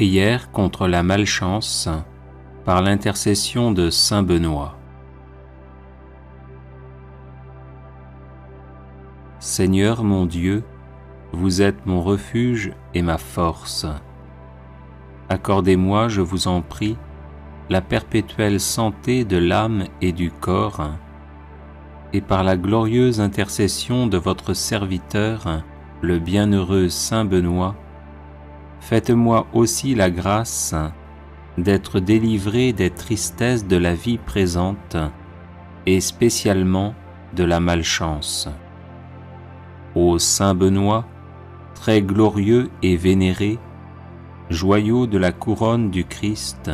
Prière contre la malchance par l'intercession de saint Benoît. Seigneur mon Dieu, vous êtes mon refuge et ma force. Accordez-moi, je vous en prie, la perpétuelle santé de l'âme et du corps, et par la glorieuse intercession de votre serviteur, le bienheureux saint Benoît, faites-moi aussi la grâce d'être délivré des tristesses de la vie présente et spécialement de la malchance. Ô saint Benoît, très glorieux et vénéré, joyau de la couronne du Christ,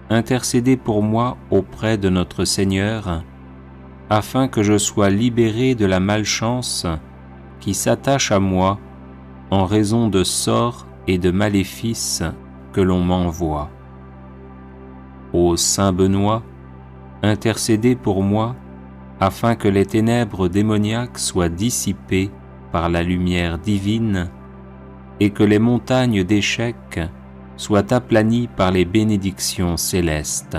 intercédez pour moi auprès de notre Seigneur, afin que je sois libéré de la malchance qui s'attache à moi en raison de sorts et de maléfices que l'on m'envoie. Ô saint Benoît, intercédez pour moi afin que les ténèbres démoniaques soient dissipées par la lumière divine et que les montagnes d'échecs soient aplanies par les bénédictions célestes.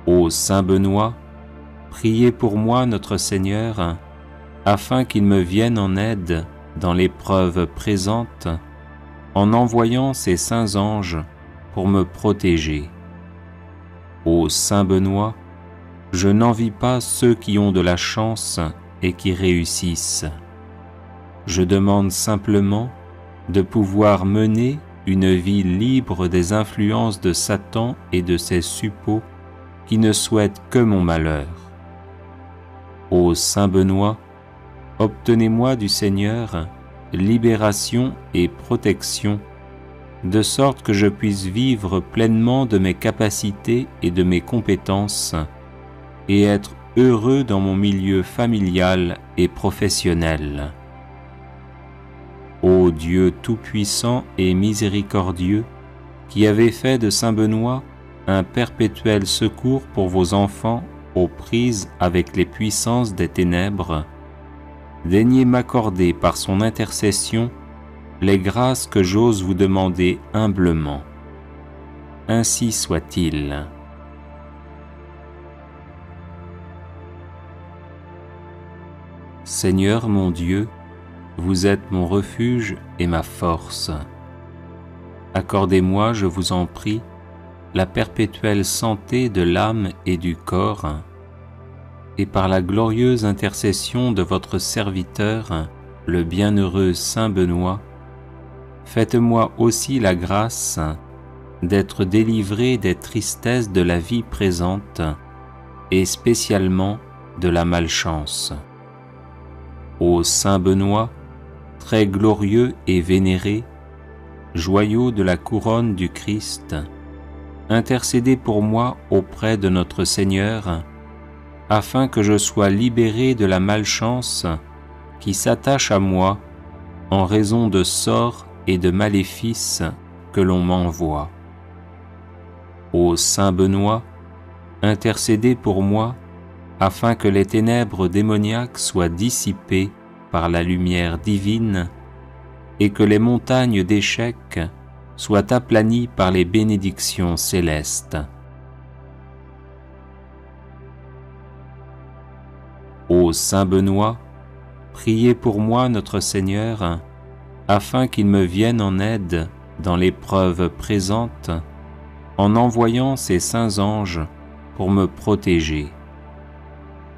Ô saint Benoît, priez pour moi notre Seigneur, afin qu'il me vienne en aide dans l'épreuve présente, en envoyant ses saints anges pour me protéger. Ô saint Benoît, je n'envie pas ceux qui ont de la chance et qui réussissent. Je demande simplement de pouvoir mener une vie libre des influences de Satan et de ses suppôts qui ne souhaitent que mon malheur. Ô saint Benoît, obtenez-moi du Seigneur libération et protection, de sorte que je puisse vivre pleinement de mes capacités et de mes compétences, et être heureux dans mon milieu familial et professionnel. Ô Dieu tout-puissant et miséricordieux, qui avez fait de saint Benoît un perpétuel secours pour vos enfants aux prises avec les puissances des ténèbres, daignez m'accorder par son intercession les grâces que j'ose vous demander humblement. Ainsi soit-il. Seigneur mon Dieu, vous êtes mon refuge et ma force. Accordez-moi, je vous en prie, la perpétuelle santé de l'âme et du corps, et par la glorieuse intercession de votre serviteur, le bienheureux saint Benoît, faites-moi aussi la grâce d'être délivré des tristesses de la vie présente et spécialement de la malchance. Ô saint Benoît, très glorieux et vénéré, joyau de la couronne du Christ, intercédez pour moi auprès de notre Seigneur, afin que je sois libéré de la malchance qui s'attache à moi en raison de sorts et de maléfices que l'on m'envoie. Ô saint Benoît, intercédez pour moi afin que les ténèbres démoniaques soient dissipées par la lumière divine et que les montagnes d'échecs soient aplanies par les bénédictions célestes. Ô saint Benoît, priez pour moi notre Seigneur, afin qu'il me vienne en aide dans l'épreuve présente, en envoyant ses saints anges pour me protéger.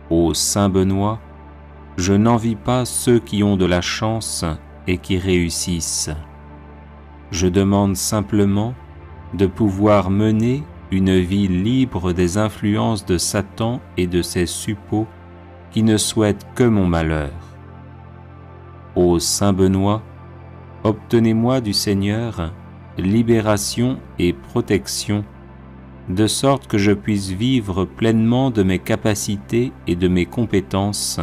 Ô saint Benoît, je n'envie pas ceux qui ont de la chance et qui réussissent. Je demande simplement de pouvoir mener une vie libre des influences de Satan et de ses suppôts qui ne souhaitent que mon malheur. Ô saint Benoît, obtenez-moi du Seigneur libération et protection, de sorte que je puisse vivre pleinement de mes capacités et de mes compétences,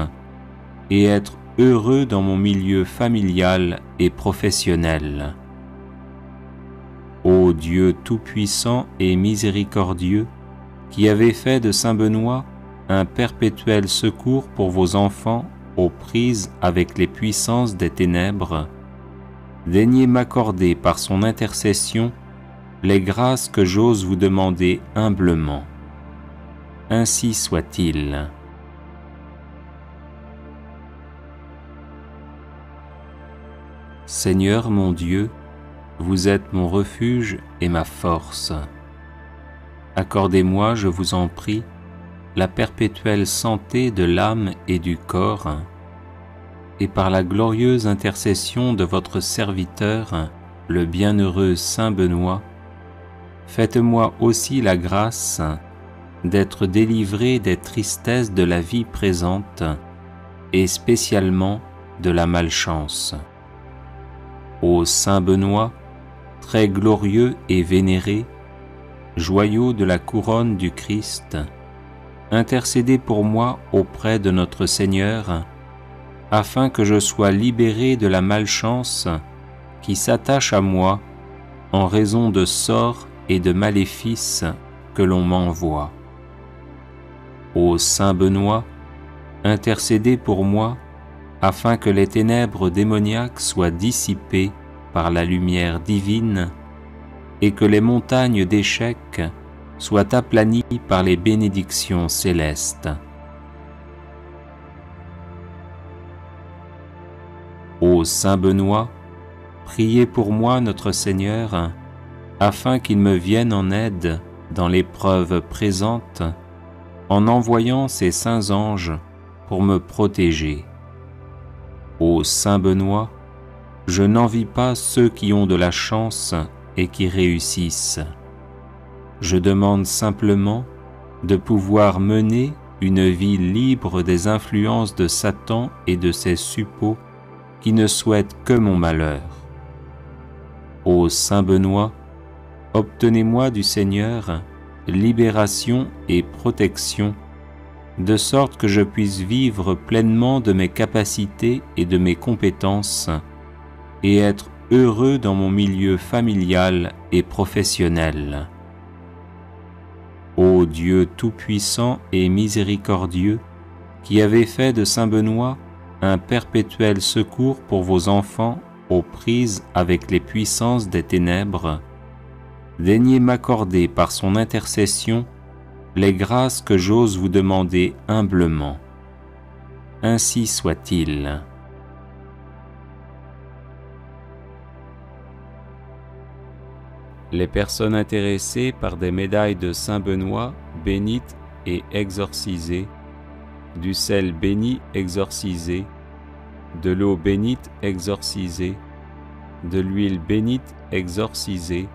et être heureux dans mon milieu familial et professionnel. Ô Dieu tout-puissant et miséricordieux, qui avez fait de saint Benoît un perpétuel secours pour vos enfants aux prises avec les puissances des ténèbres, daignez m'accorder par son intercession les grâces que j'ose vous demander humblement. Ainsi soit-il. Seigneur mon Dieu, vous êtes mon refuge et ma force. Accordez-moi, je vous en prie, la perpétuelle santé de l'âme et du corps, et par la glorieuse intercession de votre serviteur, le bienheureux Saint Benoît, faites-moi aussi la grâce d'être délivré des tristesses de la vie présente et spécialement de la malchance. Ô Saint Benoît, très glorieux et vénéré, joyau de la couronne du Christ, intercédez pour moi auprès de notre Seigneur, afin que je sois libéré de la malchance qui s'attache à moi en raison de sorts et de maléfices que l'on m'envoie. Ô Saint Benoît, intercédez pour moi, afin que les ténèbres démoniaques soient dissipées par la lumière divine et que les montagnes d'échecs soient aplanies par les bénédictions célestes. Ô Saint Benoît, priez pour moi notre Seigneur, afin qu'il me vienne en aide dans l'épreuve présente, en envoyant ses saints anges pour me protéger. Ô Saint Benoît, je n'envie pas ceux qui ont de la chance et qui réussissent. Je demande simplement de pouvoir mener une vie libre des influences de Satan et de ses suppôts qui ne souhaitent que mon malheur. Ô Saint Benoît, obtenez-moi du Seigneur libération et protection, de sorte que je puisse vivre pleinement de mes capacités et de mes compétences, et être heureux dans mon milieu familial et professionnel. Ô Dieu tout-puissant et miséricordieux, qui avez fait de Saint Benoît un perpétuel secours pour vos enfants aux prises avec les puissances des ténèbres, daignez m'accorder par son intercession les grâces que j'ose vous demander humblement. Ainsi soit-il. Les personnes intéressées par des médailles de Saint Benoît bénites et exorcisées, du sel béni exorcisé, de l'eau bénite exorcisée, de l'huile bénite exorcisée,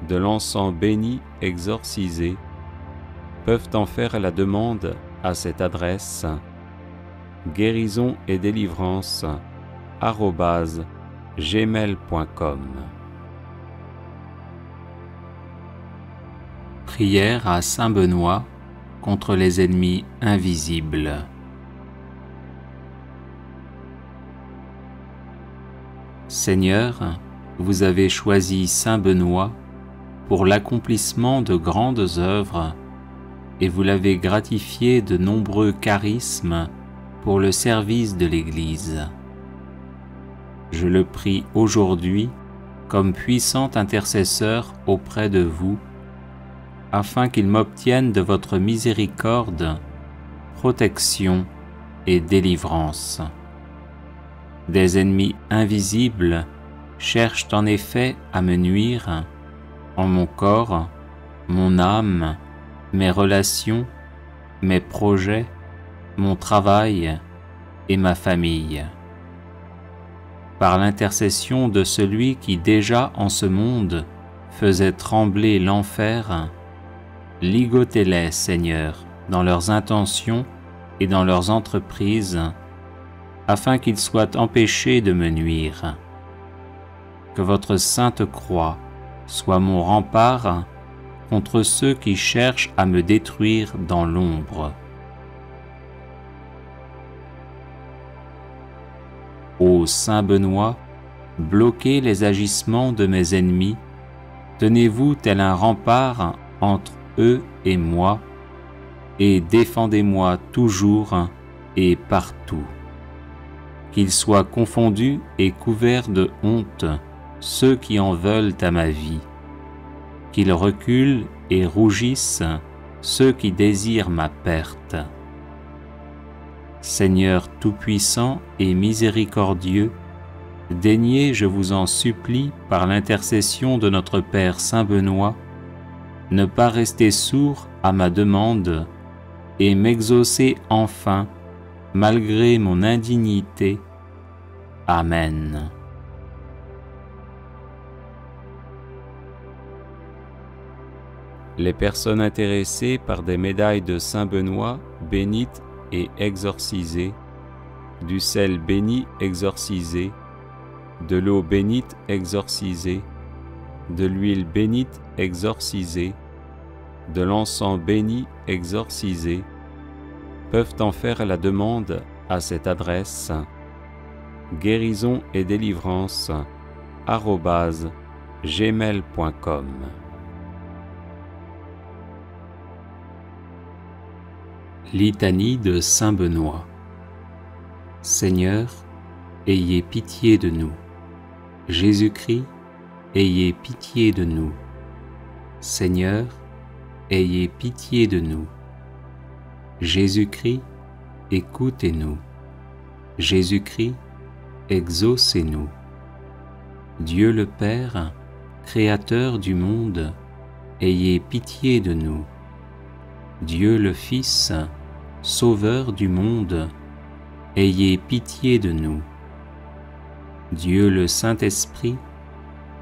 de l'encens béni exorcisé, peuvent en faire la demande à cette adresse guérison et délivrance @gmail.com. Prière à Saint Benoît contre les ennemis invisibles. Seigneur, vous avez choisi Saint Benoît pour l'accomplissement de grandes œuvres et vous l'avez gratifié de nombreux charismes pour le service de l'Église. Je le prie aujourd'hui comme puissant intercesseur auprès de vous, afin qu'il m'obtienne de votre miséricorde, protection et délivrance. Des ennemis invisibles cherchent en effet à me nuire en mon corps, mon âme, mes relations, mes projets, mon travail et ma famille. Par l'intercession de celui qui déjà en ce monde faisait trembler l'enfer, ligotez-les, Seigneur, dans leurs intentions et dans leurs entreprises, afin qu'ils soient empêchés de me nuire. Que votre sainte croix soit mon rempart contre ceux qui cherchent à me détruire dans l'ombre. Ô Saint Benoît, bloquez les agissements de mes ennemis, tenez-vous tel un rempart entre eux et moi, et défendez-moi toujours et partout. qu'ils soient confondus et couverts de honte, ceux qui en veulent à ma vie. Qu'ils reculent et rougissent, ceux qui désirent ma perte. Seigneur tout-puissant et miséricordieux, daignez, je vous en supplie, par l'intercession de notre Père Saint Benoît, ne pas rester sourd à ma demande et m'exaucer enfin, malgré mon indignité. Amen. Les personnes intéressées par des médailles de Saint Benoît bénites et exorcisées, du sel béni exorcisé, de l'eau bénite exorcisée, de l'huile bénite exorcisée, de l'encens béni exorcisé, peuvent en faire la demande à cette adresse guérison et délivrance @gmail.com. Litanie de Saint Benoît. Seigneur, ayez pitié de nous. Jésus-Christ, ayez pitié de nous. Seigneur, ayez pitié de nous. Jésus-Christ, écoutez-nous. Jésus-Christ, exaucez-nous. Dieu le Père, Créateur du monde, ayez pitié de nous. Dieu le Fils, Sauveur du monde, ayez pitié de nous. Dieu le Saint-Esprit,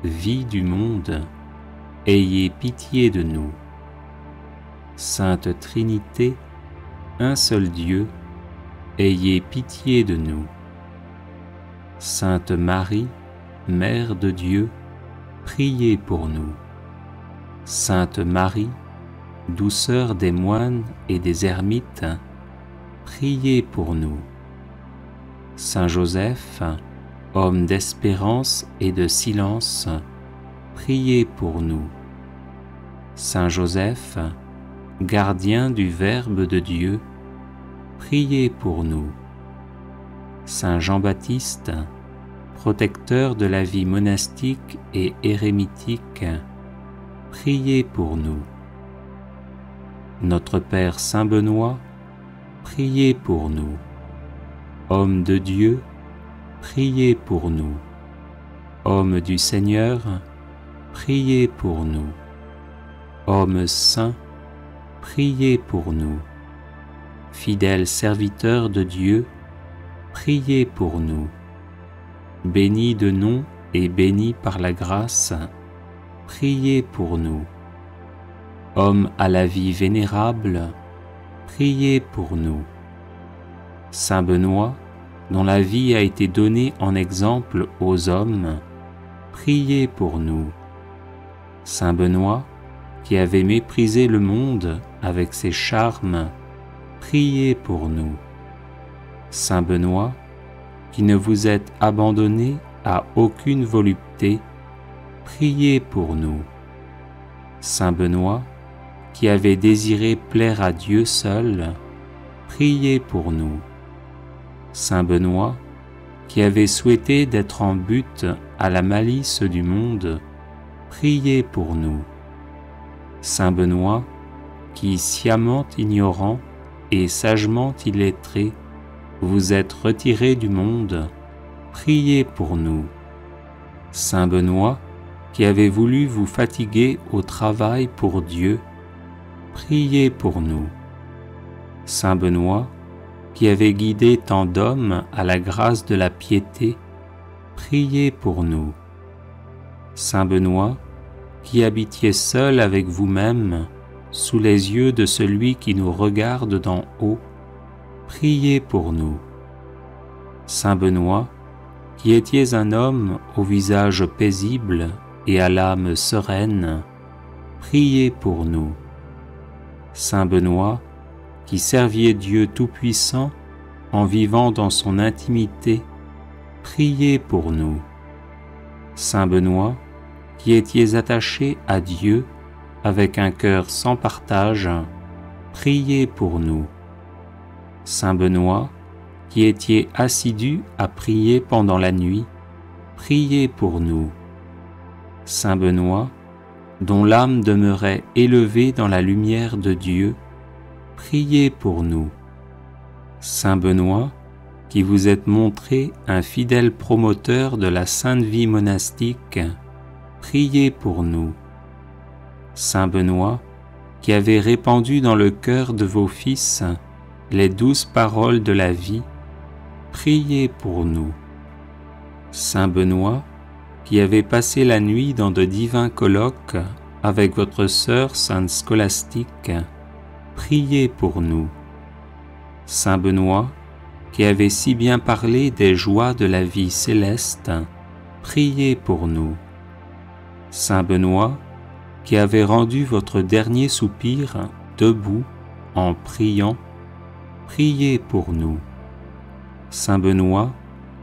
vie du monde, ayez pitié de nous. Sainte Trinité, un seul Dieu, ayez pitié de nous. Sainte Marie, Mère de Dieu, priez pour nous. Sainte Marie, douceur des moines et des ermites, priez pour nous. Saint Joseph, homme d'espérance et de silence, priez pour nous. Saint Joseph, gardien du Verbe de Dieu, priez pour nous. Saint Jean-Baptiste, protecteur de la vie monastique et érémitique, priez pour nous. Notre Père Saint Benoît, priez pour nous. Homme de Dieu, priez pour nous. Homme du Seigneur, priez pour nous. Homme saint, priez pour nous. Fidèle serviteur de Dieu, priez pour nous. Béni de nom et béni par la grâce, priez pour nous. Homme à la vie vénérable, priez pour nous. Saint Benoît, dont la vie a été donnée en exemple aux hommes, priez pour nous. Saint Benoît, qui avait méprisé le monde avec ses charmes, priez pour nous. Saint Benoît, qui ne vous êtes abandonné à aucune volupté, priez pour nous. Saint Benoît, qui avez désiré plaire à Dieu seul, priez pour nous. Saint Benoît, qui avez souhaité d'être en butte à la malice du monde, priez pour nous. Saint Benoît, qui, sciemment ignorant et sagement illettré, vous êtes retiré du monde, priez pour nous. Saint Benoît, qui avez voulu vous fatiguer au travail pour Dieu, priez pour nous. Saint Benoît, qui avez guidé tant d'hommes à la grâce de la piété, priez pour nous. Saint Benoît, qui habitiez seul avec vous-même, sous les yeux de celui qui nous regarde d'en haut, priez pour nous. Saint Benoît, qui étiez un homme au visage paisible et à l'âme sereine, priez pour nous. Saint Benoît, qui serviez Dieu Tout-Puissant en vivant dans son intimité, priez pour nous. Saint Benoît, qui étiez attaché à Dieu avec un cœur sans partage, priez pour nous. Saint Benoît, qui étiez assidus à prier pendant la nuit, priez pour nous. Saint Benoît, dont l'âme demeurait élevée dans la lumière de Dieu, priez pour nous. Saint Benoît, qui vous êtes montré un fidèle promoteur de la sainte vie monastique, priez pour nous. Saint Benoît, qui avez répandu dans le cœur de vos fils les douces paroles de la vie, priez pour nous. Saint Benoît, qui avez passé la nuit dans de divins colloques avec votre sœur sainte Scolastique, priez pour nous. Saint Benoît, qui avez si bien parlé des joies de la vie céleste, priez pour nous. Saint Benoît, qui avez rendu votre dernier soupir debout en priant, priez pour nous. Saint Benoît,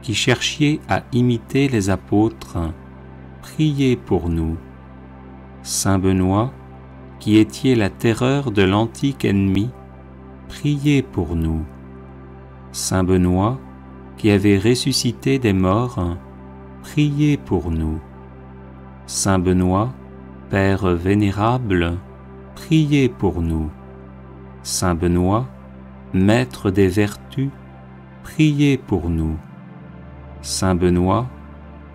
qui cherchiez à imiter les apôtres, priez pour nous. Saint Benoît, qui étiez la terreur de l'antique ennemi, priez pour nous. Saint Benoît, qui avez ressuscité des morts, priez pour nous. Saint Benoît, Père vénérable, priez pour nous. Saint Benoît, Maître des vertus, priez pour nous. Saint Benoît,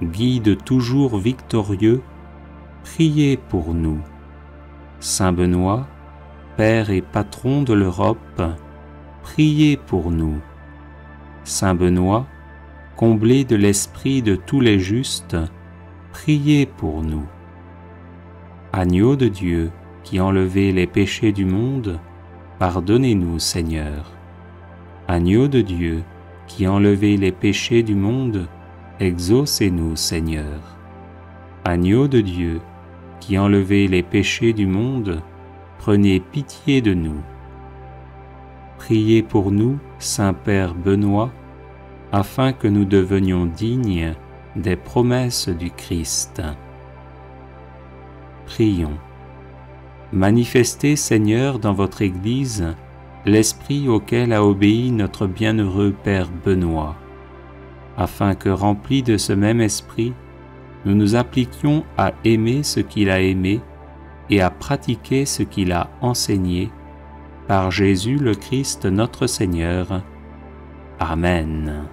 Guide toujours victorieux, priez pour nous. Saint Benoît, Père et Patron de l'Europe, priez pour nous. Saint Benoît, comblé de l'esprit de tous les justes, priez pour nous. Agneau de Dieu, qui enlevez les péchés du monde, pardonnez-nous, Seigneur. Agneau de Dieu, qui enlevez les péchés du monde, exaucez-nous, Seigneur. Agneau de Dieu, qui enlevez les péchés du monde, prenez pitié de nous. Priez pour nous, Saint-Père Benoît, afin que nous devenions dignes des promesses du Christ. Prions. Manifestez, Seigneur, dans votre Église, l'esprit auquel a obéi notre bienheureux Père Benoît, afin que, remplis de ce même esprit, nous nous appliquions à aimer ce qu'il a aimé et à pratiquer ce qu'il a enseigné, par Jésus le Christ notre Seigneur. Amen.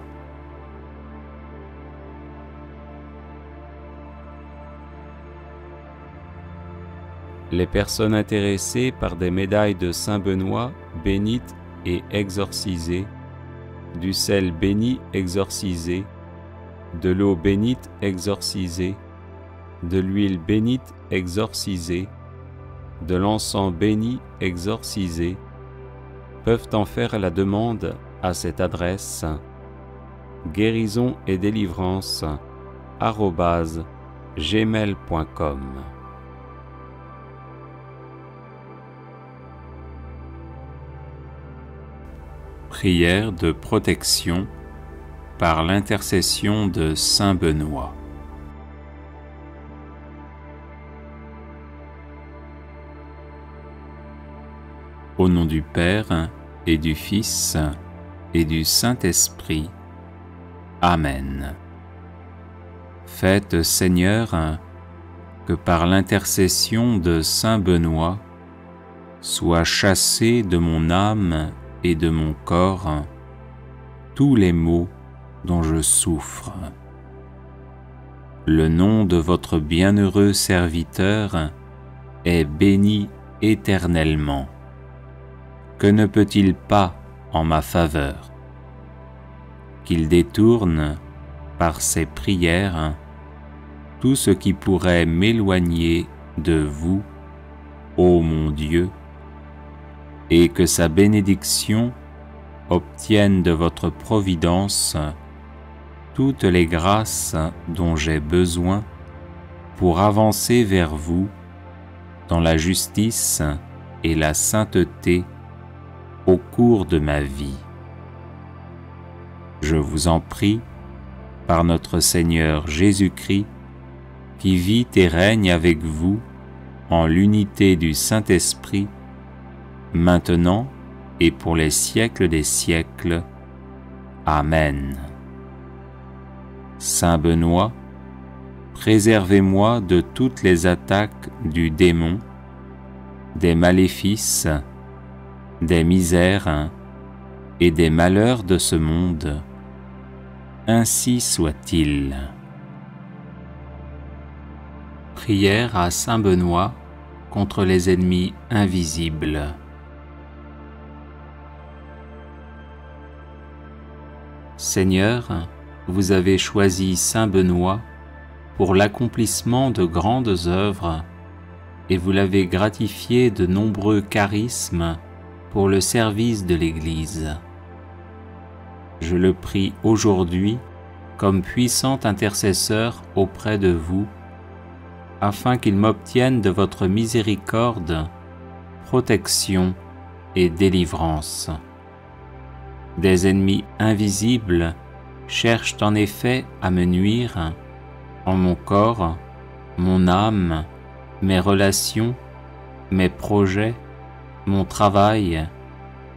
Les personnes intéressées par des médailles de Saint Benoît bénites et exorcisées, du sel béni exorcisé, de l'eau bénite exorcisée, de l'huile bénite exorcisée, de l'encens béni exorcisé, peuvent en faire la demande à cette adresse: guérison et délivrance @gmail.com. Prière de protection par l'intercession de Saint Benoît. Au nom du Père et du Fils et du Saint-Esprit. Amen. Faites, Seigneur, que par l'intercession de Saint Benoît soient chassés de mon âme et de mon corps tous les maux dont je souffre. Le nom de votre bienheureux serviteur est béni éternellement. Que ne peut-il pas en ma faveur? Qu'il détourne, par ses prières, tout ce qui pourrait m'éloigner de vous, ô mon Dieu, et que sa bénédiction obtienne de votre providence toutes les grâces dont j'ai besoin pour avancer vers vous dans la justice et la sainteté au cours de ma vie. Je vous en prie, par notre Seigneur Jésus-Christ, qui vit et règne avec vous en l'unité du Saint-Esprit, maintenant et pour les siècles des siècles. Amen. Saint Benoît, préservez-moi de toutes les attaques du démon, des maléfices, des misères et des malheurs de ce monde. Ainsi soit-il. Prière à Saint Benoît contre les ennemis invisibles. Seigneur, vous avez choisi Saint Benoît pour l'accomplissement de grandes œuvres et vous l'avez gratifié de nombreux charismes pour le service de l'Église. Je le prie aujourd'hui comme puissant intercesseur auprès de vous, afin qu'il m'obtienne de votre miséricorde, protection et délivrance. Des ennemis invisibles cherchent en effet à me nuire en mon corps, mon âme, mes relations, mes projets, mon travail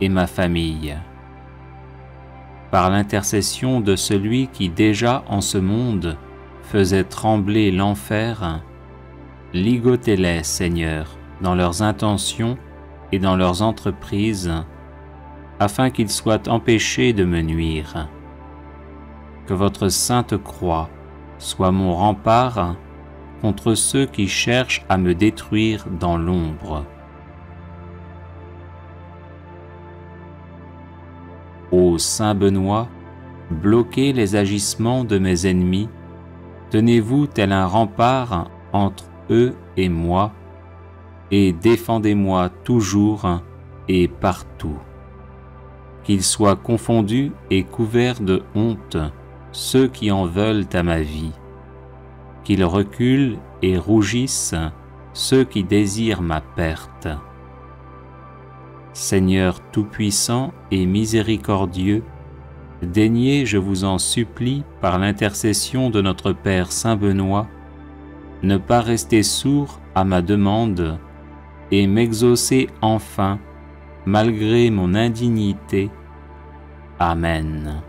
et ma famille. Par l'intercession de celui qui déjà en ce monde faisait trembler l'enfer, ligotez-les, Seigneur, dans leurs intentions et dans leurs entreprises, afin qu'ils soient empêchés de me nuire. Que votre sainte croix soit mon rempart contre ceux qui cherchent à me détruire dans l'ombre. Ô Saint Benoît, bloquez les agissements de mes ennemis, tenez-vous tel un rempart entre eux et moi, et défendez-moi toujours et partout. Qu'ils soient confondus et couverts de honte ceux qui en veulent à ma vie, qu'ils reculent et rougissent ceux qui désirent ma perte. Seigneur tout-puissant et miséricordieux, daignez, je vous en supplie, par l'intercession de notre Père Saint Benoît, ne pas rester sourd à ma demande et m'exaucer enfin, malgré mon indignité. Amen.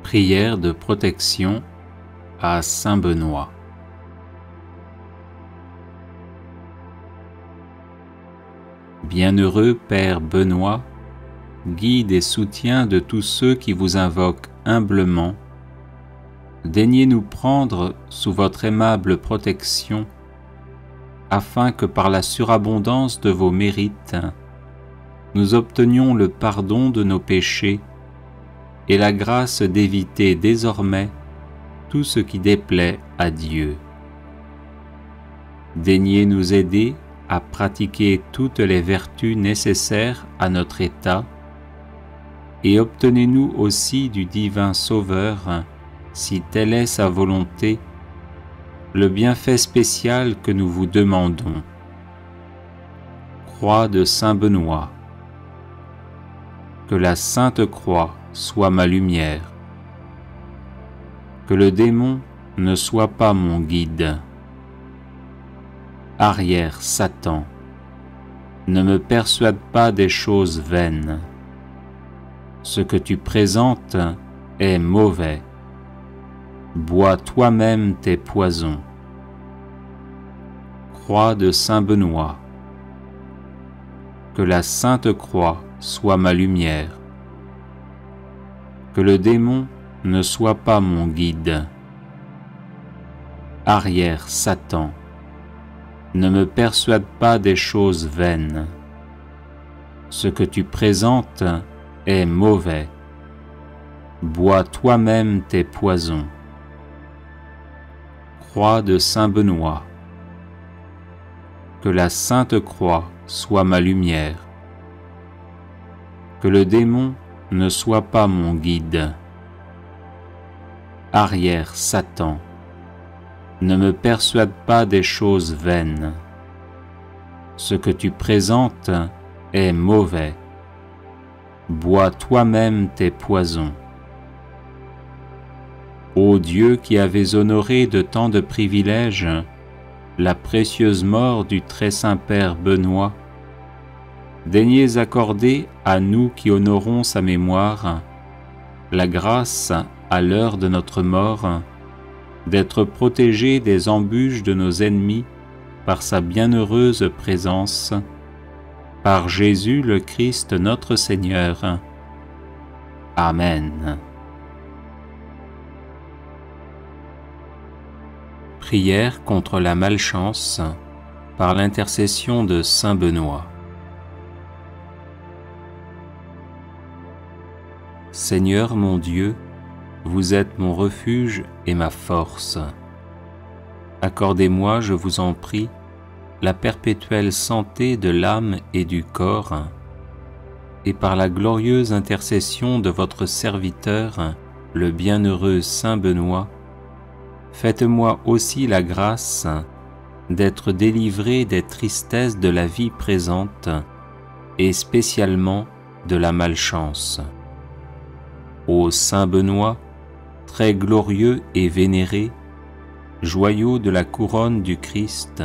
Prière de protection à Saint Benoît. Bienheureux Père Benoît, guide et soutien de tous ceux qui vous invoquent humblement, daignez nous prendre sous votre aimable protection, afin que par la surabondance de vos mérites, nous obtenions le pardon de nos péchés et la grâce d'éviter désormais tout ce qui déplaît à Dieu. Daignez nous aider à pratiquer toutes les vertus nécessaires à notre état, et obtenez-nous aussi du divin Sauveur, si telle est sa volonté, le bienfait spécial que nous vous demandons. Croix de Saint Benoît. Que la Sainte Croix soit ma lumière. Que le démon ne soit pas mon guide. Arrière, Satan, ne me persuade pas des choses vaines. Ce que tu présentes est mauvais. Bois toi-même tes poisons. Croix de Saint Benoît. Que la Sainte Croix soit ma lumière. Que le démon ne soit pas mon guide. Arrière, Satan, ne me persuade pas des choses vaines. Ce que tu présentes est mauvais. Bois toi-même tes poisons. Croix de Saint Benoît. Que la Sainte Croix soit ma lumière. Que le démon ne soit pas mon guide. Arrière, Satan, ne me persuade pas des choses vaines. Ce que tu présentes est mauvais. Bois toi-même tes poisons. Ô Dieu qui avais honoré de tant de privilèges la précieuse mort du très saint Père Benoît, daignez accorder à nous qui honorons sa mémoire la grâce, à l'heure de notre mort, d'être protégés des embûches de nos ennemis par sa bienheureuse présence, par Jésus le Christ notre Seigneur. Amen. Prière contre la malchance par l'intercession de saint Benoît. Seigneur mon Dieu, vous êtes mon refuge et ma force. Accordez-moi, je vous en prie, la perpétuelle santé de l'âme et du corps, et par la glorieuse intercession de votre serviteur, le bienheureux saint Benoît, faites-moi aussi la grâce d'être délivré des tristesses de la vie présente et spécialement de la malchance. Ô saint Benoît, très glorieux et vénéré, joyau de la couronne du Christ,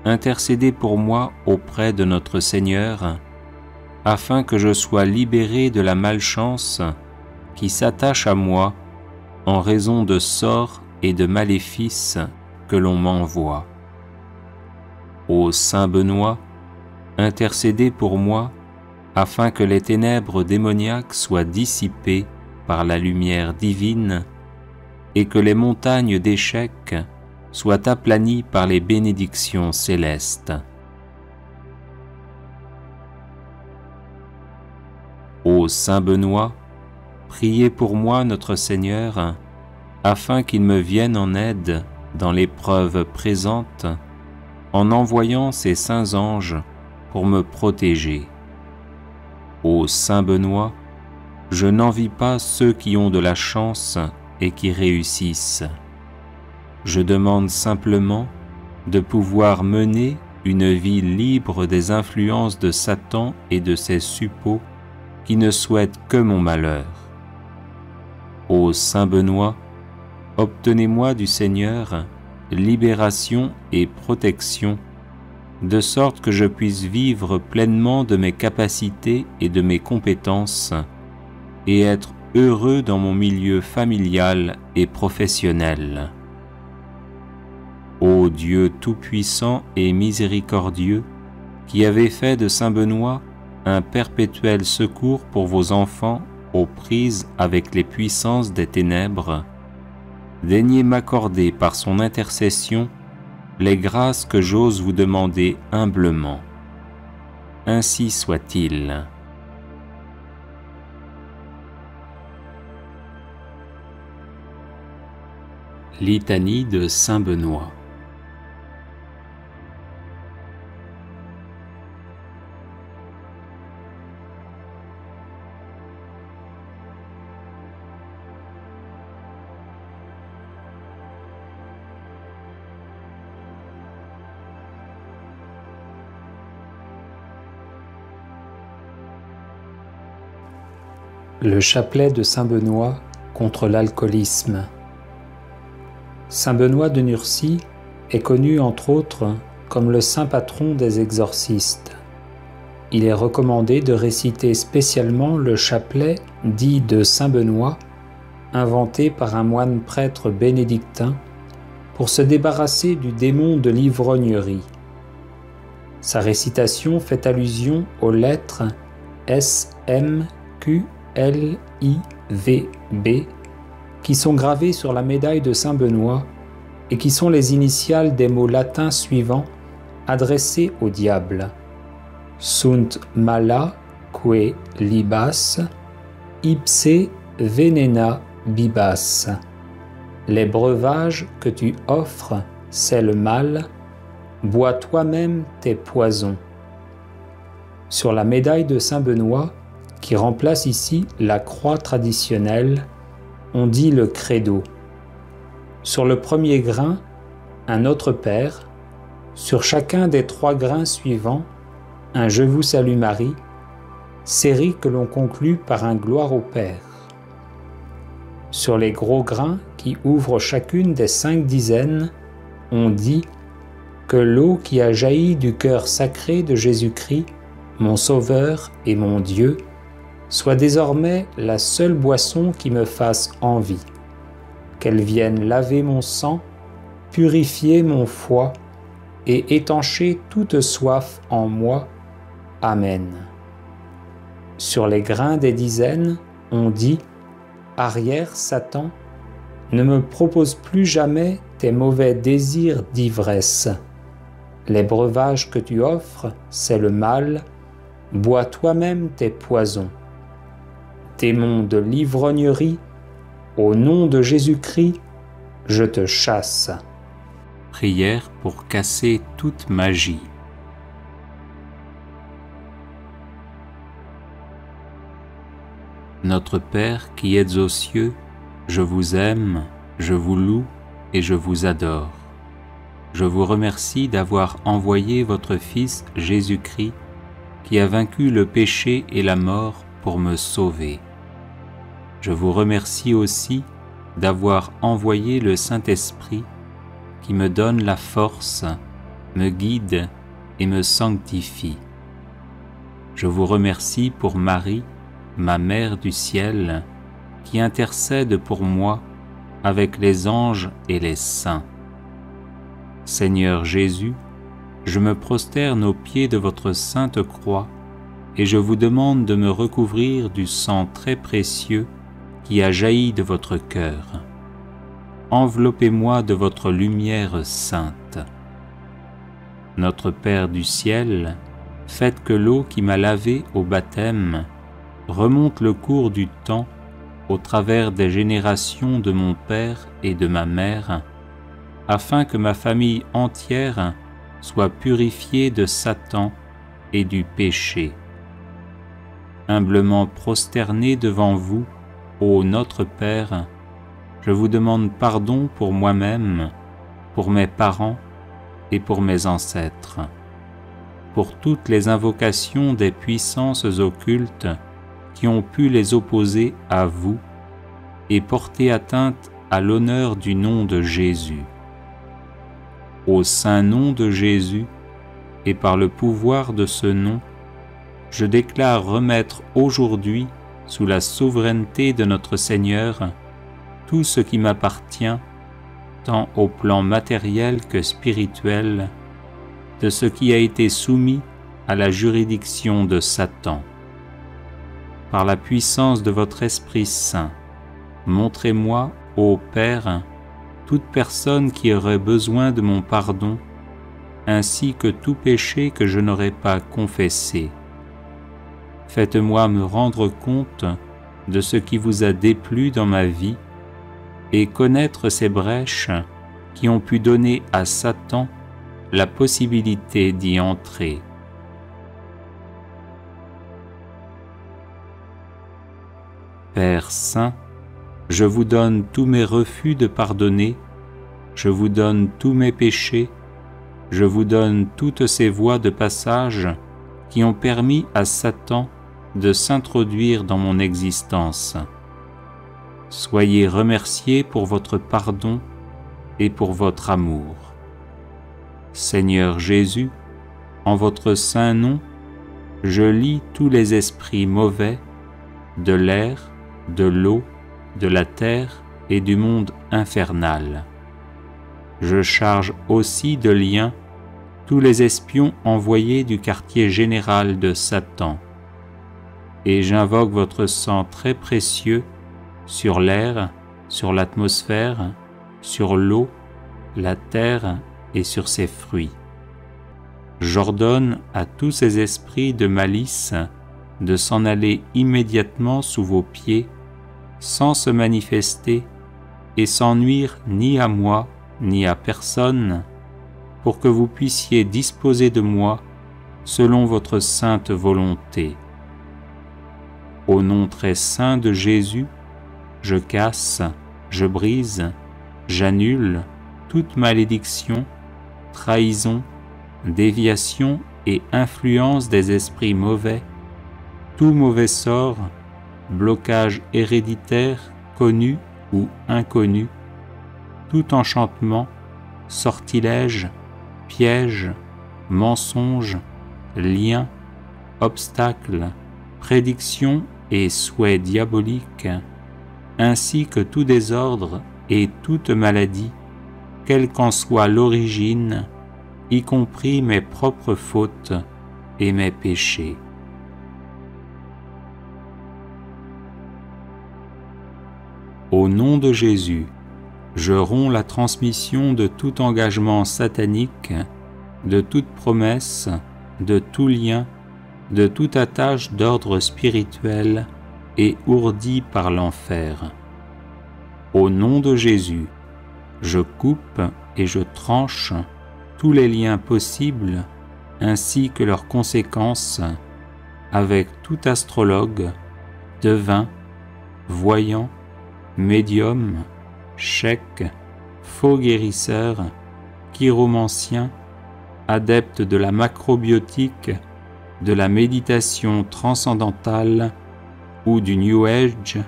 intercédez pour moi auprès de notre Seigneur, afin que je sois libéré de la malchance qui s'attache à moi en raison de sorts et de maléfices que l'on m'envoie. Ô saint Benoît, intercédez pour moi, afin que les ténèbres démoniaques soient dissipées par la lumière divine et que les montagnes d'échecs soient aplanies par les bénédictions célestes. Ô saint Benoît, priez pour moi notre Seigneur, afin qu'il me vienne en aide dans l'épreuve présente, en envoyant ses saints anges pour me protéger. Ô saint Benoît, je n'envie pas ceux qui ont de la chance et qui réussissent. Je demande simplement de pouvoir mener une vie libre des influences de Satan et de ses suppôts qui ne souhaitent que mon malheur. Ô saint Benoît, obtenez-moi du Seigneur libération et protection, de sorte que je puisse vivre pleinement de mes capacités et de mes compétences, et être heureux dans mon milieu familial et professionnel. Ô Dieu tout-puissant et miséricordieux, qui avez fait de saint Benoît un perpétuel secours pour vos enfants aux prises avec les puissances des ténèbres, daignez m'accorder par son intercession les grâces que j'ose vous demander humblement. Ainsi soit-il. Litanie de saint Benoît. Le chapelet de saint Benoît contre l'alcoolisme. Saint Benoît de Nursie est connu entre autres comme le saint patron des exorcistes. Il est recommandé de réciter spécialement le chapelet dit de saint Benoît, inventé par un moine prêtre bénédictin pour se débarrasser du démon de l'ivrognerie. Sa récitation fait allusion aux lettres S, M, Q, L, I, V, B qui sont gravées sur la médaille de saint Benoît et qui sont les initiales des mots latins suivants adressés au diable. Sunt mala que libas, ipse venena bibas. Les breuvages que tu offres, c'est le mal, bois toi-même tes poisons. Sur la médaille de saint Benoît, qui remplace ici la croix traditionnelle, on dit le credo. Sur le premier grain, un Notre Père. Sur chacun des 3 grains suivants, un Je vous salue Marie, série que l'on conclut par un Gloire au Père. Sur les gros grains qui ouvrent chacune des 5 dizaines, on dit que l'eau qui a jailli du cœur sacré de Jésus-Christ mon Sauveur et mon Dieu, soit désormais la seule boisson qui me fasse envie, qu'elle vienne laver mon sang, purifier mon foie et étancher toute soif en moi. Amen. Sur les grains des dizaines, on dit « Arrière, Satan, ne me propose plus jamais tes mauvais désirs d'ivresse. Les breuvages que tu offres, c'est le mal, bois toi-même tes poisons. Démon de l'ivrognerie, au nom de Jésus-Christ, je te chasse. » Prière pour casser toute magie. Notre Père qui êtes aux cieux, je vous aime, je vous loue et je vous adore. Je vous remercie d'avoir envoyé votre Fils Jésus-Christ, qui a vaincu le péché et la mort pour me sauver. Je vous remercie aussi d'avoir envoyé le Saint-Esprit, qui me donne la force, me guide et me sanctifie. Je vous remercie pour Marie, ma Mère du ciel, qui intercède pour moi avec les anges et les saints. Seigneur Jésus, je me prosterne aux pieds de votre sainte croix et je vous demande de me recouvrir du sang très précieux qui a jailli de votre cœur. Enveloppez-moi de votre lumière sainte. Notre Père du ciel, faites que l'eau qui m'a lavé au baptême remonte le cours du temps au travers des générations de mon père et de ma mère, afin que ma famille entière soit purifiée de Satan et du péché. Humblement prosterné devant vous, ô notre Père, je vous demande pardon pour moi-même, pour mes parents et pour mes ancêtres, pour toutes les invocations des puissances occultes qui ont pu les opposer à vous et porter atteinte à l'honneur du nom de Jésus. Au saint nom de Jésus, et par le pouvoir de ce nom, je déclare remettre aujourd'hui, sous la souveraineté de notre Seigneur, tout ce qui m'appartient, tant au plan matériel que spirituel, de ce qui a été soumis à la juridiction de Satan. Par la puissance de votre Esprit Saint, montrez-moi, ô Père, toute personne qui aurait besoin de mon pardon, ainsi que tout péché que je n'aurais pas confessé. Faites-moi me rendre compte de ce qui vous a déplu dans ma vie et connaître ces brèches qui ont pu donner à Satan la possibilité d'y entrer. Père Saint, je vous donne tous mes refus de pardonner, je vous donne tous mes péchés, je vous donne toutes ces voies de passage qui ont permis à Satan de s'introduire dans mon existence. Soyez remerciés pour votre pardon et pour votre amour. Seigneur Jésus, en votre saint nom, je lie tous les esprits mauvais de l'air, de l'eau, de la terre et du monde infernal. Je charge aussi de liens tous les espions envoyés du quartier général de Satan, et j'invoque votre sang très précieux sur l'air, sur l'atmosphère, sur l'eau, la terre et sur ses fruits. J'ordonne à tous ces esprits de malice de s'en aller immédiatement sous vos pieds, sans se manifester et sans nuire ni à moi ni à personne, pour que vous puissiez disposer de moi selon votre sainte volonté. Au nom très saint de Jésus, je casse, je brise, j'annule toute malédiction, trahison, déviation et influence des esprits mauvais, tout mauvais sort, blocage héréditaire connu ou inconnu, tout enchantement, sortilège, piège, mensonge, lien, obstacles, prédictions et souhaits diaboliques, ainsi que tout désordre et toute maladie, quelle qu'en soit l'origine, y compris mes propres fautes et mes péchés. Au nom de Jésus, je romps la transmission de tout engagement satanique, de toute promesse, de tout lien, de toute attache d'ordre spirituel et ourdie par l'enfer. Au nom de Jésus, je coupe et je tranche tous les liens possibles ainsi que leurs conséquences avec tout astrologue, devin, voyant, médium, cheik, faux guérisseur, chiromancien, adepte de la macrobiotique, de la méditation transcendantale ou du New Age,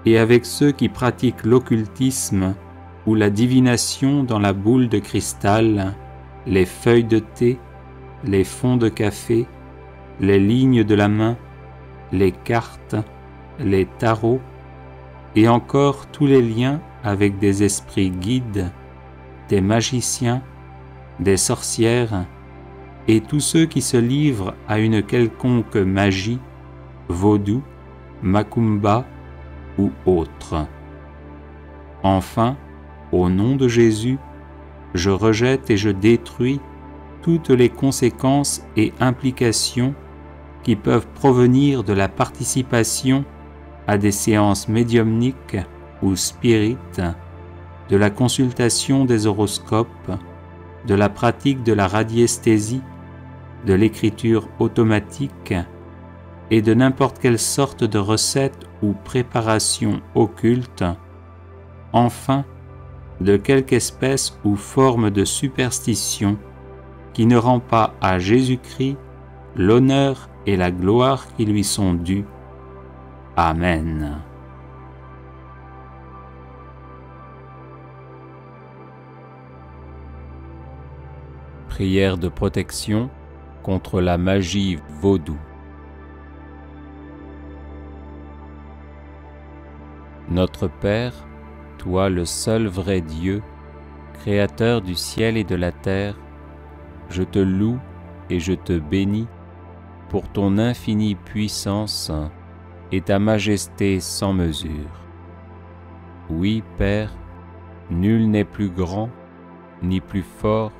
et avec ceux qui pratiquent l'occultisme ou la divination dans la boule de cristal, les feuilles de thé, les fonds de café, les lignes de la main, les cartes, les tarots, et encore tous les liens avec des esprits guides, des magiciens, des sorcières, et tous ceux qui se livrent à une quelconque magie, vaudou, macumba ou autre. Enfin, au nom de Jésus, je rejette et je détruis toutes les conséquences et implications qui peuvent provenir de la participation à des séances médiumniques ou spirites, de la consultation des horoscopes, de la pratique de la radiesthésie, de l'écriture automatique et de n'importe quelle sorte de recette ou préparation occulte, enfin de quelque espèce ou forme de superstition qui ne rend pas à Jésus-Christ l'honneur et la gloire qui lui sont dus. Amen. Prière de protection contre la magie vaudou. Notre Père, toi le seul vrai Dieu, Créateur du ciel et de la terre, je te loue et je te bénis pour ton infinie puissance et ta majesté sans mesure. Oui, Père, nul n'est plus grand, ni plus fort,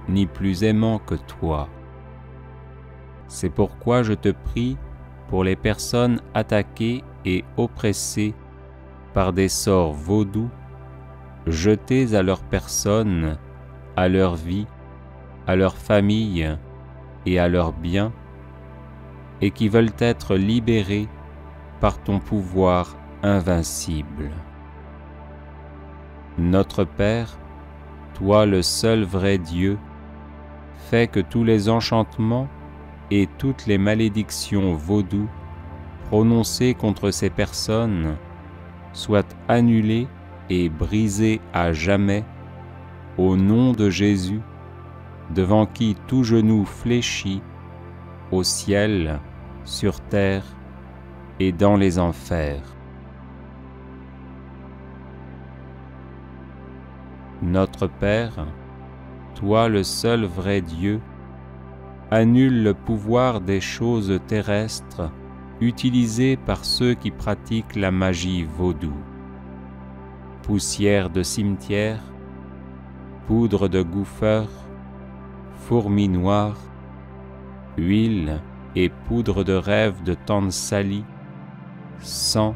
ni plus aimant que toi. C'est pourquoi je te prie pour les personnes attaquées et oppressées par des sorts vaudous, jetés à leur personne, à leur vie, à leur famille et à leurs biens, et qui veulent être libérés par ton pouvoir invincible. Notre Père, toi le seul vrai Dieu, fais que tous les enchantements et toutes les malédictions vaudous prononcées contre ces personnes soient annulés et brisés à jamais au nom de Jésus, devant qui tout genou fléchit au ciel, sur terre et dans les enfers. Notre Père, toi le seul vrai Dieu, annule le pouvoir des choses terrestres utilisées par ceux qui pratiquent la magie vaudou. Poussière de cimetière, poudre de gouffeur, fourmis noires, huile et poudre de rêve de tante Sally, sang,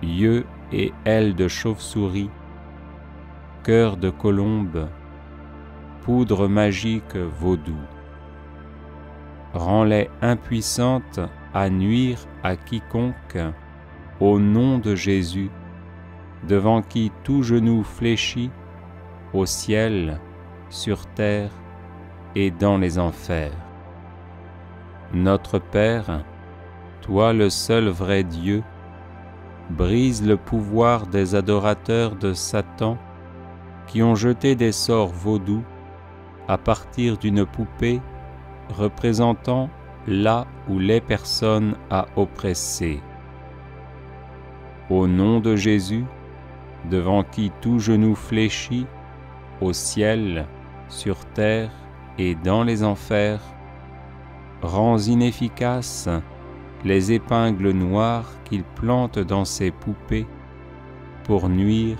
yeux et ailes de chauve-souris, cœur de colombe, poudre magique vaudou. Rends-les impuissantes à nuire à quiconque, au nom de Jésus, devant qui tout genou fléchit, au ciel, sur terre et dans les enfers. Notre Père, toi le seul vrai Dieu, brise le pouvoir des adorateurs de Satan qui ont jeté des sorts vaudous à partir d'une poupée représentant là où les personnes a oppressé. Au nom de Jésus, devant qui tout genou fléchit, au ciel, sur terre et dans les enfers, rends inefficaces les épingles noires qu'il plante dans ses poupées pour nuire,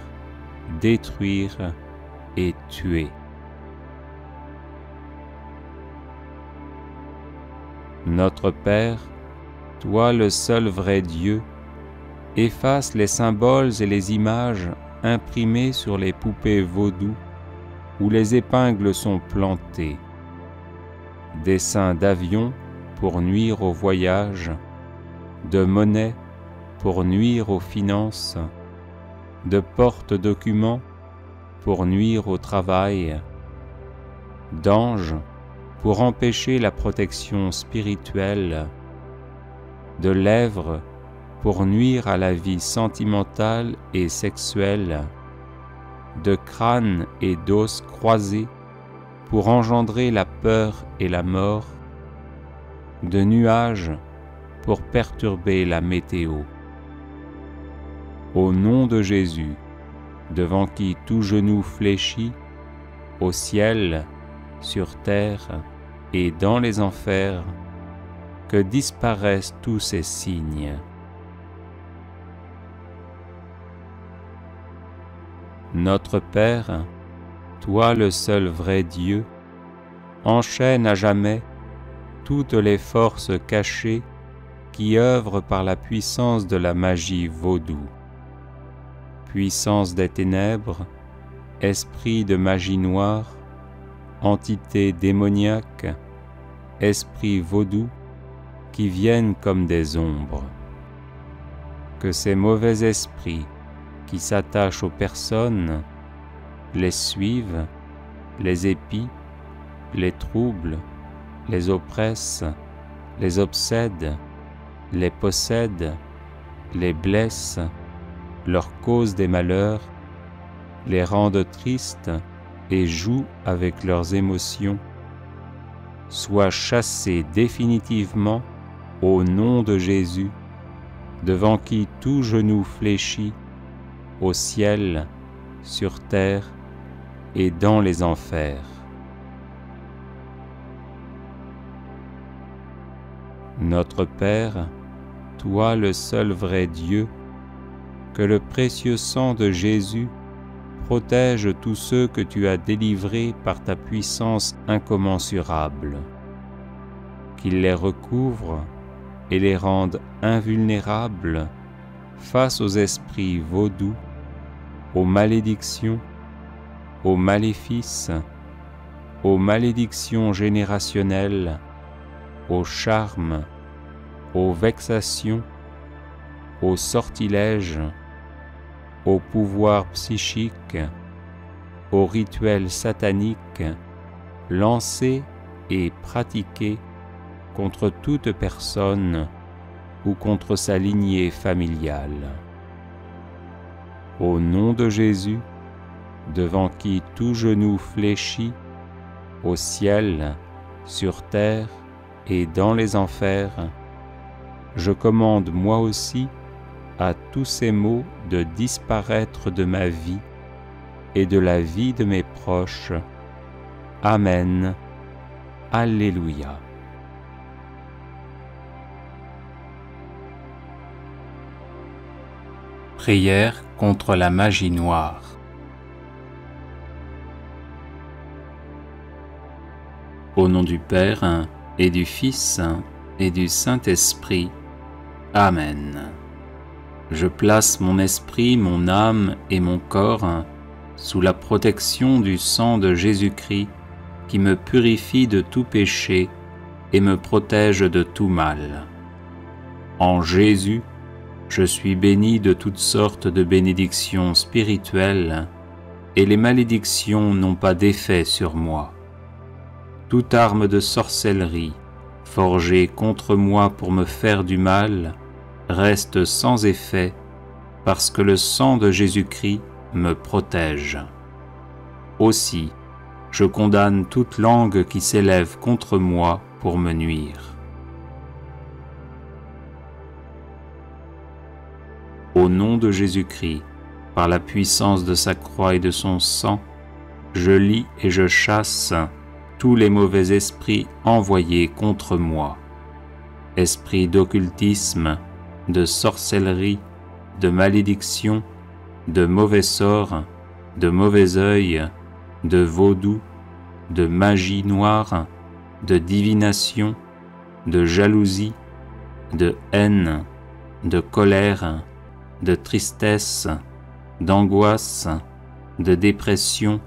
détruire et tuer. Notre Père, toi le seul vrai Dieu, efface les symboles et les images imprimées sur les poupées vaudou où les épingles sont plantées. Dessins d'avions pour nuire au voyage, de monnaie pour nuire aux finances, de porte-documents pour nuire au travail, d'anges pour empêcher la protection spirituelle, de lèvres pour nuire à la vie sentimentale et sexuelle, de crânes et d'os croisés pour engendrer la peur et la mort, de nuages pour perturber la météo. Au nom de Jésus, devant qui tout genou fléchit, au ciel, sur terre et dans les enfers, que disparaissent tous ces signes. Notre Père, toi le seul vrai Dieu, enchaîne à jamais toutes les forces cachées qui œuvrent par la puissance de la magie vaudou. Puissance des ténèbres, esprit de magie noire, entité démoniaque, esprit vaudou, qui viennent comme des ombres. Que ces mauvais esprits qui s'attachent aux personnes les suivent, les épient, les troublent, les oppressent, les obsèdent, les possèdent, les blessent, leur causent des malheurs, les rendent tristes et jouent avec leurs émotions, soient chassés définitivement au nom de Jésus, devant qui tout genou fléchit, au ciel, sur terre et dans les enfers. Notre Père, toi le seul vrai Dieu, que le précieux sang de Jésus protège tous ceux que tu as délivrés par ta puissance incommensurable, qu'il les recouvre et les rende invulnérables face aux esprits vaudous, aux malédictions, aux maléfices, aux malédictions générationnelles, aux charmes, aux vexations, aux sortilèges, aux pouvoirs psychiques, aux rituels sataniques lancés et pratiqués contre toute personne ou contre sa lignée familiale. Au nom de Jésus, devant qui tout genou fléchit, au ciel, sur terre et dans les enfers, je commande moi aussi à tous ces maux de disparaître de ma vie et de la vie de mes proches. Amen. Alléluia. Prière contre la magie noire. Au nom du Père et du Fils et du Saint-Esprit. Amen. Je place mon esprit, mon âme et mon corps sous la protection du sang de Jésus-Christ qui me purifie de tout péché et me protège de tout mal. En Jésus, je suis béni de toutes sortes de bénédictions spirituelles et les malédictions n'ont pas d'effet sur moi. Toute arme de sorcellerie forgée contre moi pour me faire du mal reste sans effet parce que le sang de Jésus-Christ me protège. Aussi, je condamne toute langue qui s'élève contre moi pour me nuire. au nom de Jésus-Christ, par la puissance de sa croix et de son sang, je lis et je chasse tous les mauvais esprits envoyés contre moi. Esprits d'occultisme, de sorcellerie, de malédiction, de mauvais sorts, de mauvais œil, de vaudou, de magie noire, de divination, de jalousie, de haine, de colère, de tristesse, d'angoisse, de dépression,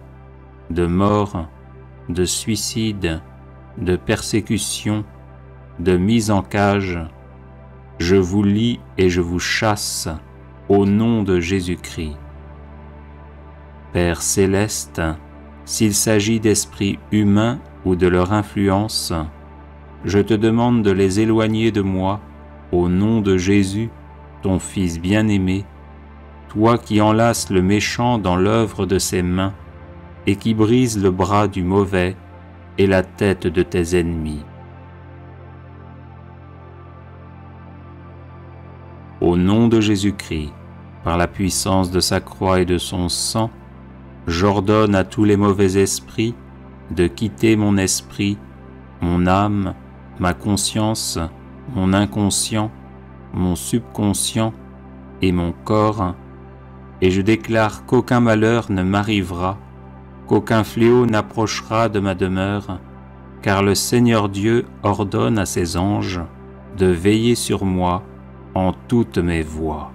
de mort, de suicide, de persécution, de mise en cage, je vous lie et je vous chasse au nom de Jésus-Christ. Père céleste, s'il s'agit d'esprits humains ou de leur influence, je te demande de les éloigner de moi au nom de Jésus, ton Fils bien-aimé, toi qui enlaces le méchant dans l'œuvre de ses mains et qui brises le bras du mauvais et la tête de tes ennemis. Au nom de Jésus-Christ, par la puissance de sa croix et de son sang, j'ordonne à tous les mauvais esprits de quitter mon esprit, mon âme, ma conscience, mon inconscient, mon subconscient et mon corps, et je déclare qu'aucun malheur ne m'arrivera, qu'aucun fléau n'approchera de ma demeure, car le Seigneur Dieu ordonne à ses anges de veiller sur moi en toutes mes voies.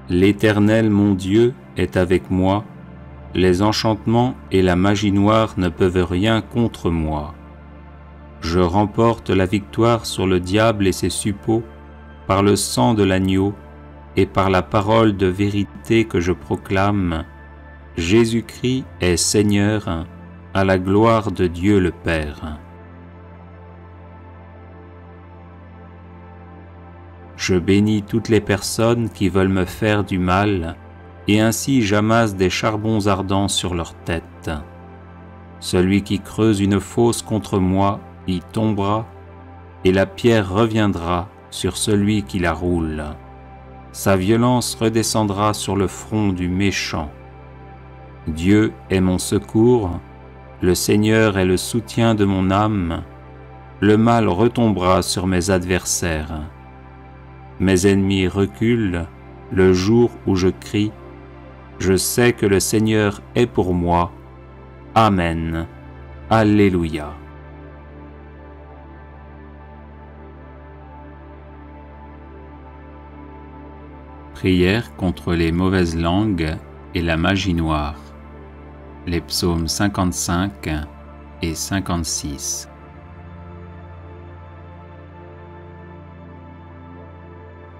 L'Éternel mon Dieu est avec moi, les enchantements et la magie noire ne peuvent rien contre moi. Je remporte la victoire sur le diable et ses suppôts par le sang de l'agneau et par la parole de vérité que je proclame. Jésus-Christ est Seigneur, à la gloire de Dieu le Père. Je bénis toutes les personnes qui veulent me faire du mal, et ainsi j'amasse des charbons ardents sur leur tête. Celui qui creuse une fosse contre moi y tombera, et la pierre reviendra sur celui qui la roule. Sa violence redescendra sur le front du méchant. Dieu est mon secours, le Seigneur est le soutien de mon âme, le mal retombera sur mes adversaires. Mes ennemis reculent le jour où je crie, je sais que le Seigneur est pour moi. Amen. Alléluia. Prière contre les mauvaises langues et la magie noire. Les psaumes 55 et 56.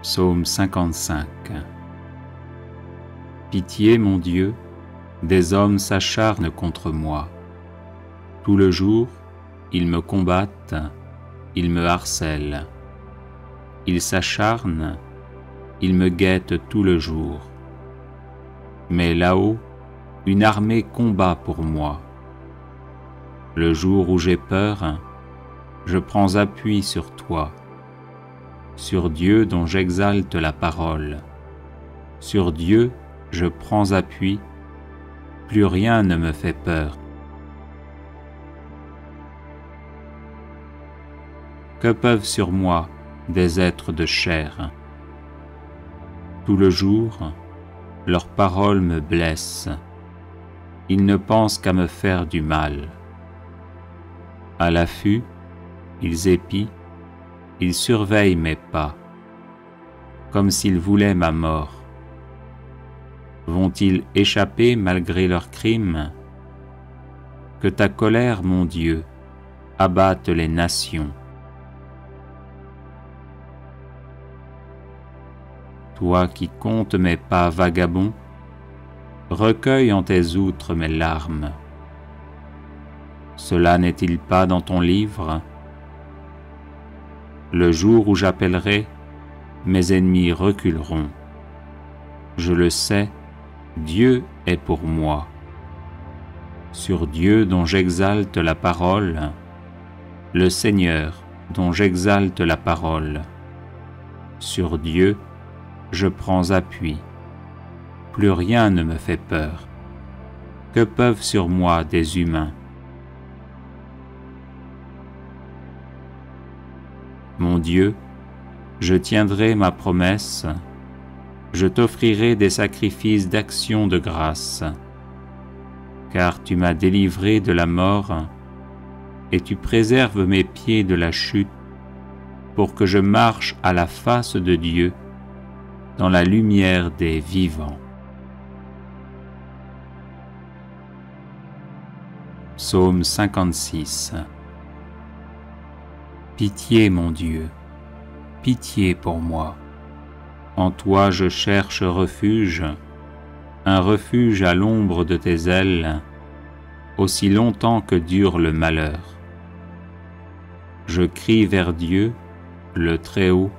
Psaume 55. Pitié, mon Dieu, des hommes s'acharnent contre moi. Tout le jour, ils me combattent, ils me harcèlent. Ils s'acharnent, ils me guettent tout le jour. Mais là-haut, une armée combat pour moi. Le jour où j'ai peur, je prends appui sur toi, sur Dieu dont j'exalte la parole. Sur Dieu, je prends appui, plus rien ne me fait peur. Que peuvent sur moi des êtres de chair? Tout le jour, leurs paroles me blessent. Ils ne pensent qu'à me faire du mal. À l'affût, ils épient, ils surveillent mes pas, comme s'ils voulaient ma mort. Vont-ils échapper malgré leurs crimes? Que ta colère, mon Dieu, abatte les nations. Toi qui comptes mes pas vagabonds, recueille en tes outres mes larmes. Cela n'est-il pas dans ton livre? Le jour où j'appellerai, mes ennemis reculeront. Je le sais, Dieu est pour moi. Sur Dieu dont j'exalte la parole, le Seigneur dont j'exalte la parole. Sur Dieu, je prends appui. Plus rien ne me fait peur. Que peuvent sur moi des humains? Mon Dieu, je tiendrai ma promesse, je t'offrirai des sacrifices d'action de grâce, car tu m'as délivré de la mort et tu préserves mes pieds de la chute pour que je marche à la face de Dieu dans la lumière des vivants. Psaume 56. Pitié, mon Dieu, pitié pour moi. En toi je cherche refuge, un refuge à l'ombre de tes ailes, aussi longtemps que dure le malheur. Je crie vers Dieu, le Très-Haut,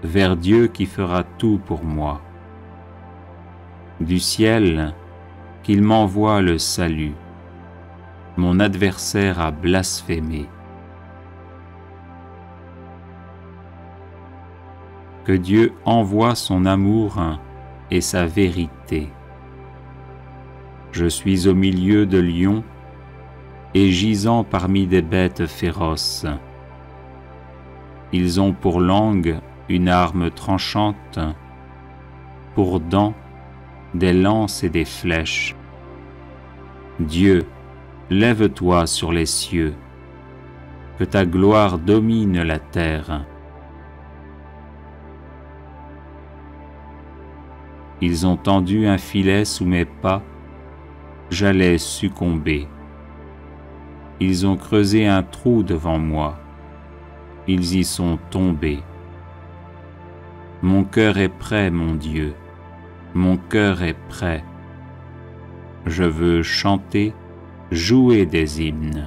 vers Dieu qui fera tout pour moi. Du ciel, qu'il m'envoie le salut. Mon adversaire a blasphémé. Que Dieu envoie son amour et sa vérité. Je suis au milieu de lions et gisant parmi des bêtes féroces. Ils ont pour langue une arme tranchante, pour dents des lances et des flèches. Dieu, lève-toi sur les cieux, que ta gloire domine la terre. Ils ont tendu un filet sous mes pas, j'allais succomber. Ils ont creusé un trou devant moi, ils y sont tombés. Mon cœur est prêt, mon Dieu, mon cœur est prêt. Je veux chanter, jouer des hymnes.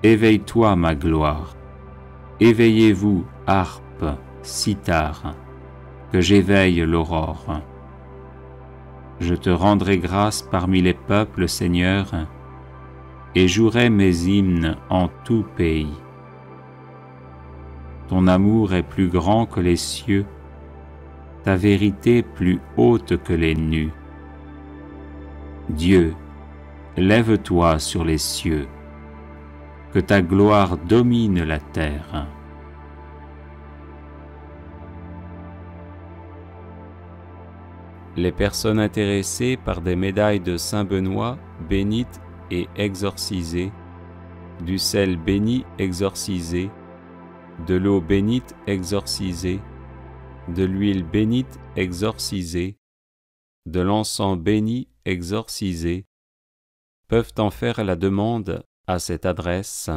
Éveille-toi, ma gloire, éveillez-vous, harpe, cithare, que j'éveille l'aurore. Je te rendrai grâce parmi les peuples, Seigneur, et jouerai mes hymnes en tout pays. Ton amour est plus grand que les cieux, ta vérité plus haute que les nues. Dieu, lève-toi sur les cieux, que ta gloire domine la terre. Les personnes intéressées par des médailles de Saint Benoît bénites et exorcisées, du sel béni exorcisé, de l'eau bénite exorcisée, de l'huile bénite exorcisée, de l'encens béni exorcisé, peuvent en faire la demande à cette adresse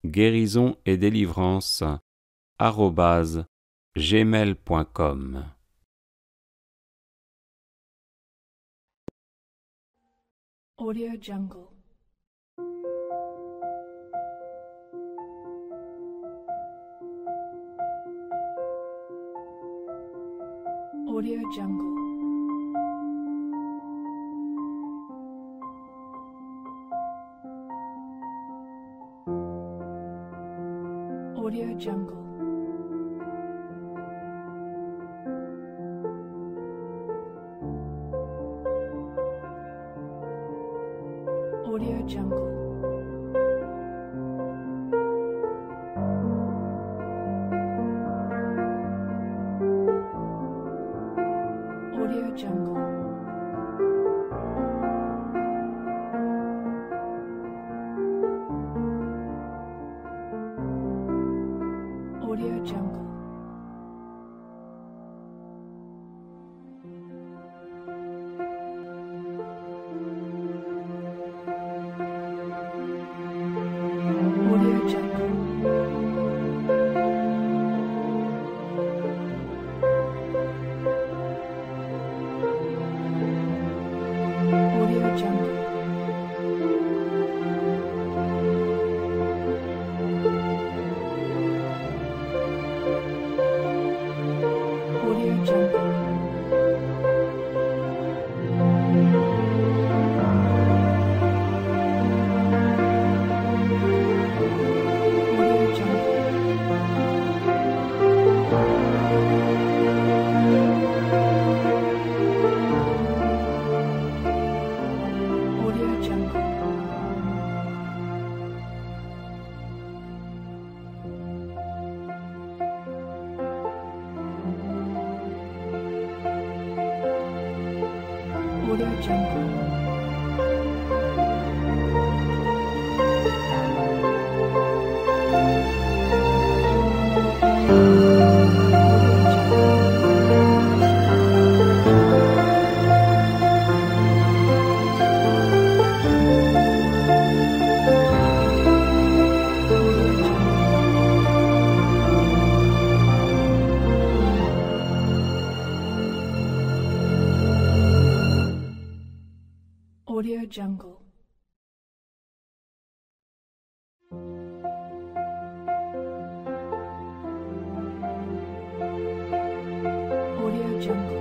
guérison et délivrance @gmail.com. Audio Jungle. Audio Jungle. Audio Jungle. Audio Jungle. Audio Jungle. Audio Jungle. Audio Jungle. Audio Jungle. Audio Jungle. Audio Jungle.